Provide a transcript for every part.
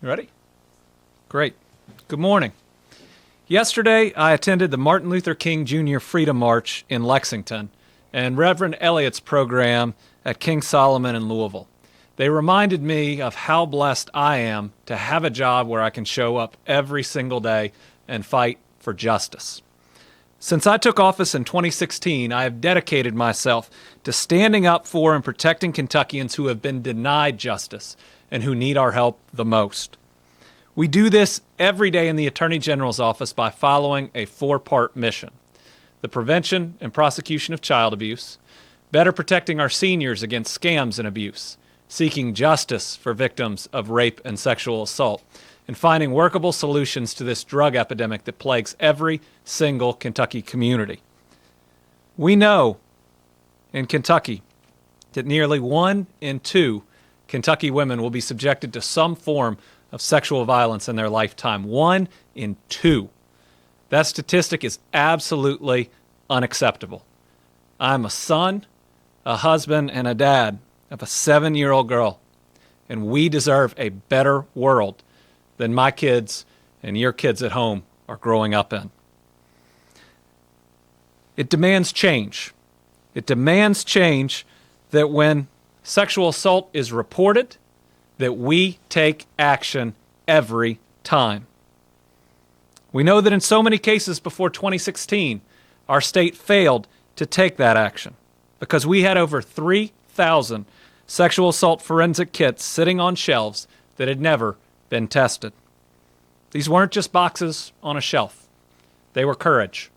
You ready? Great. Good morning. Yesterday, I attended the Martin Luther King Jr. Freedom March in Lexington and Reverend Elliott's program at King Solomon in Louisville. They reminded me of how blessed I am to have a job where I can show up every single day and fight for justice. Since I took office in 2016, I have dedicated myself to standing up for and protecting Kentuckians who have been denied justice and who need our help the most. We do this every day in the Attorney General's office by following a four-part mission: the prevention and prosecution of child abuse, better protecting our seniors against scams and abuse, seeking justice for victims of rape and sexual assault, and finding workable solutions to this drug epidemic that plagues every single Kentucky community. We know in Kentucky that nearly 1 in 2 Kentucky women will be subjected to some form of sexual violence in their lifetime. 1 in 2. That statistic is absolutely unacceptable. I'm a son, a husband, and a dad of a 7-year-old girl, and we deserve a better world than my kids and your kids at home are growing up in. It demands change. It demands change that when sexual assault is reported, that we take action every time. We know that in so many cases before 2016, our state failed to take that action because we had over 3,000 sexual assault forensic kits sitting on shelves that had never been tested. These weren't just boxes on a shelf. They were courage.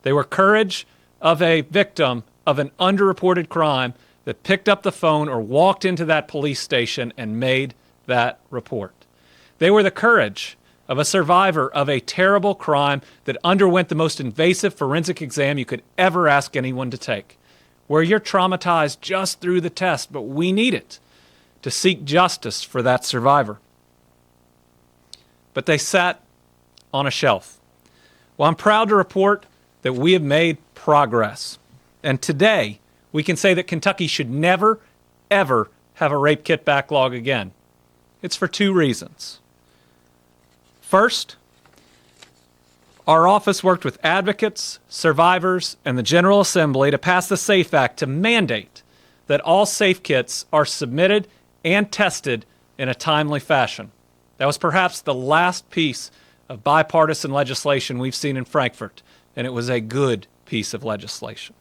They were courage of a victim of an underreported crime that picked up the phone or walked into that police station and made that report. They were the courage of a survivor of a terrible crime that underwent the most invasive forensic exam you could ever ask anyone to take, where you're traumatized just through the test, but we need it to seek justice for that survivor. But they sat on a shelf. Well, I'm proud to report that we have made progress. And today, we can say that Kentucky should never, ever have a rape kit backlog again. It's for 2 reasons. First, our office worked with advocates, survivors, and the General Assembly to pass the SAFE Act to mandate that all SAFE kits are submitted and tested in a timely fashion. That was perhaps the last piece of bipartisan legislation we've seen in Frankfort, and it was a good piece of legislation.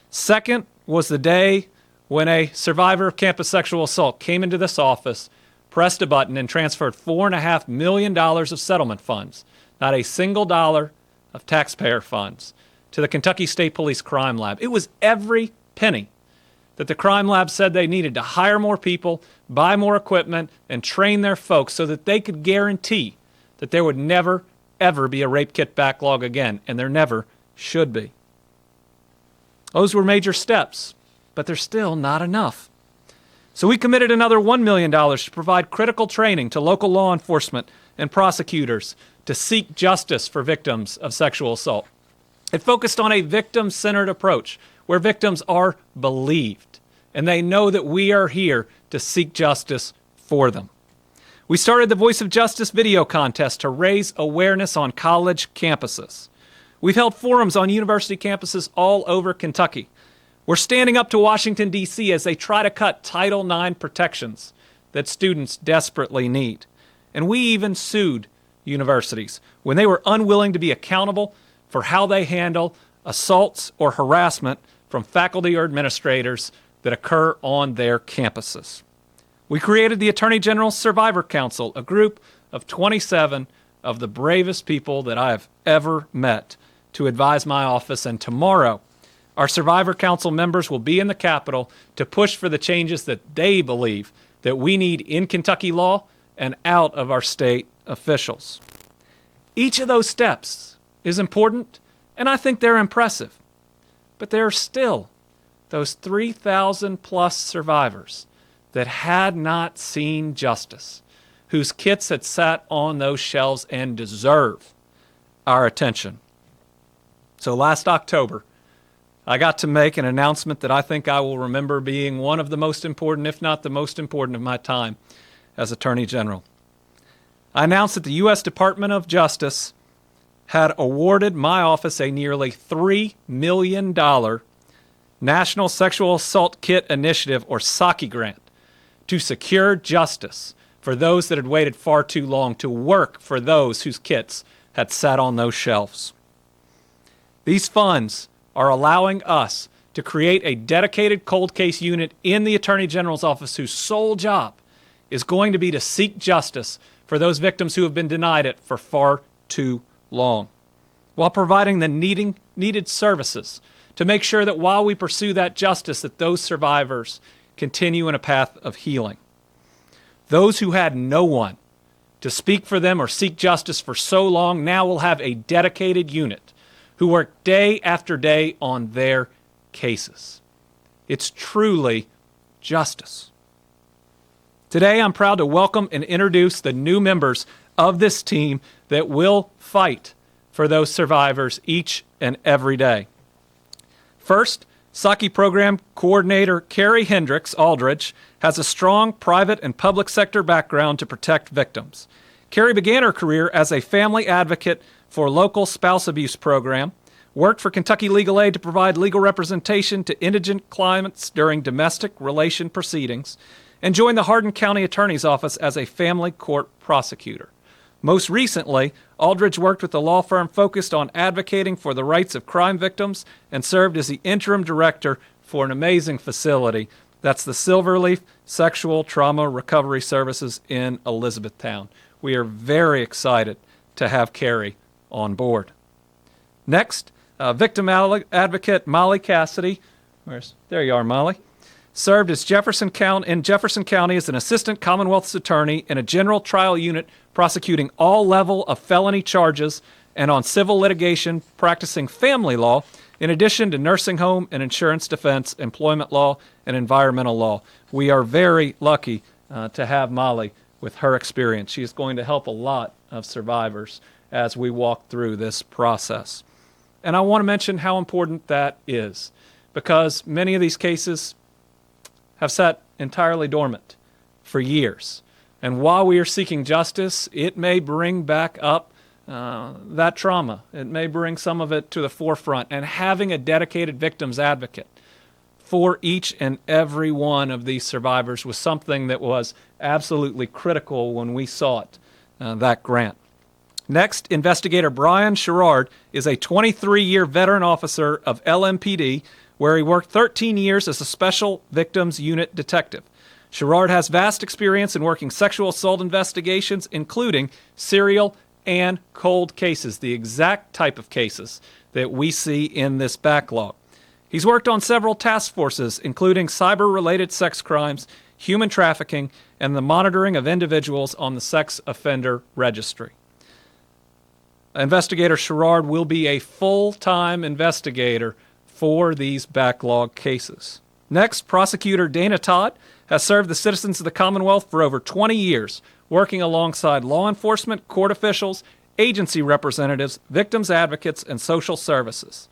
Second was the day when a survivor of campus sexual assault came into this office, pressed a button, and transferred $4.5 million of settlement funds, not a single dollar of taxpayer funds, to the Kentucky State Police Crime Lab. It was every penny that the crime lab said they needed to hire more people, buy more equipment, and train their folks so that they could guarantee that there would never, ever be a rape kit backlog again, and there never should be. Those were major steps, but they're still not enough. So we committed another $1 million to provide critical training to local law enforcement and prosecutors to seek justice for victims of sexual assault. It focused on a victim-centered approach where victims are believed, and they know that we are here to seek justice for them. We started the Voice of Justice video contest to raise awareness on college campuses. We've held forums on university campuses all over Kentucky. We're standing up to Washington, D.C. as they try to cut Title IX protections that students desperately need. And we even sued universities when they were unwilling to be accountable for how they handle assaults or harassment from faculty or administrators that occur on their campuses. We created the Attorney General's Survivor Council, a group of 27 of the bravest people that I have ever met to advise my office, and tomorrow our Survivor Council members will be in the Capitol to push for the changes that they believe that we need in Kentucky law and out of our state officials. Each of those steps is important, and I think they're impressive. But there are still those 3,000 plus survivors that had not seen justice, whose kits had sat on those shelves and deserve our attention. So last October, I got to make an announcement that I think I will remember being one of the most important, if not the most important, of my time as Attorney General. I announced that the U.S. Department of Justice had awarded my office a nearly $3 million National Sexual Assault Kit Initiative, or SAKI grant, to secure justice for those that had waited far too long to work for those whose kits had sat on those shelves. These funds are allowing us to create a dedicated cold case unit in the Attorney General's office whose sole job is going to be to seek justice for those victims who have been denied it for far too long, while providing the needed services to make sure that while we pursue that justice, that those survivors continue in a path of healing. Those who had no one to speak for them or seek justice for so long now will have a dedicated unit who work day after day on their cases. It's truly justice. Today, I'm proud to welcome and introduce the new members of this team that will fight for those survivors each and every day. First, SAKI Program Coordinator Keri Hendricks, Aldridge, has a strong private and public sector background to protect victims. Keri began her career as a family advocate for local spouse abuse program, worked for Kentucky Legal Aid to provide legal representation to indigent clients during domestic relation proceedings, and joined the Hardin County Attorney's Office as a family court prosecutor. Most recently, Aldridge worked with a law firm focused on advocating for the rights of crime victims and served as the interim director for an amazing facility. That's the Silverleaf Sexual Trauma Recovery Services in Elizabethtown. We are very excited to have Keri on board. Next, victim advocate Molly Cassidy, there you are, Molly, served as Jefferson County as an assistant Commonwealth's attorney in a general trial unit prosecuting all level of felony charges and on civil litigation practicing family law, in addition to nursing home and insurance defense, employment law, and environmental law. We are very lucky to have Molly with her experience. She is going to help a lot of survivors as we walk through this process. And I want to mention how important that is, because many of these cases have sat entirely dormant for years. And while we are seeking justice, it may bring back up that trauma. It may bring some of it to the forefront. And having a dedicated victims advocate for each and every one of these survivors was something that was absolutely critical when we sought that grant. Next, investigator Brian Sherrard is a 23-year veteran officer of LMPD, where he worked 13 years as a special victims unit detective. Sherrard has vast experience in working sexual assault investigations, including serial and cold cases, the exact type of cases that we see in this backlog. He's worked on several task forces, including cyber-related sex crimes, human trafficking, and the monitoring of individuals on the sex offender registry. Investigator Sherrard will be a full-time investigator for these backlog cases. Next, prosecutor Dana Todd has served the citizens of the Commonwealth for over 20 years, working alongside law enforcement, court officials, agency representatives, victims advocates, and social services.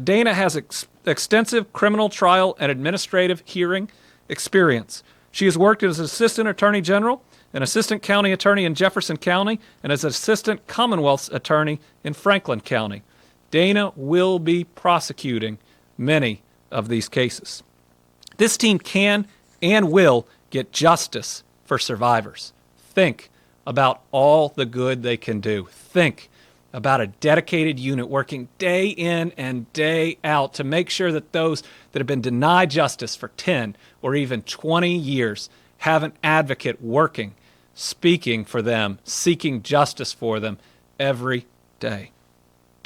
Dana has extensive criminal trial and administrative hearing experience. She has worked as assistant attorney general, an assistant county attorney in Jefferson County, and as assistant Commonwealth's attorney in Franklin County. Dana will be prosecuting many of these cases. This team can and will get justice for survivors. Think about all the good they can do. Think about a dedicated unit working day in and day out to make sure that those that have been denied justice for 10 or even 20 years have an advocate working, speaking for them, seeking justice for them every day.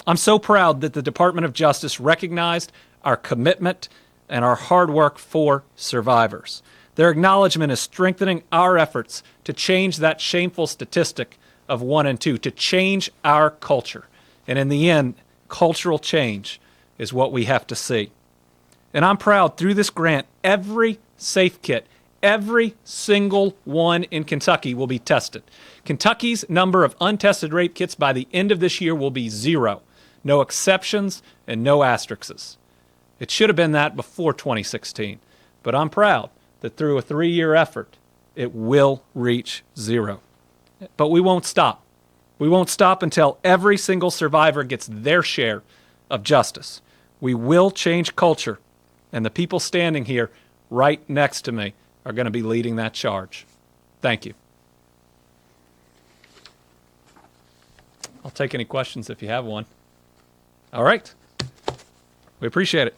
I'm so proud that the Department of Justice recognized our commitment and our hard work for survivors. Their acknowledgement is strengthening our efforts to change that shameful statistic of 1 and 2, to change our culture. And in the end, cultural change is what we have to see. And I'm proud through this grant, every safe kit, every single one in Kentucky will be tested. Kentucky's number of untested rape kits by the end of this year will be 0. No exceptions and no asterisks. It should have been that before 2016, but I'm proud that through a 3-year effort, it will reach 0. But we won't stop. We won't stop until every single survivor gets their share of justice. We will change culture, and the people standing here right next to me are going to be leading that charge. Thank you. I'll take any questions if you have one. All right. We appreciate it.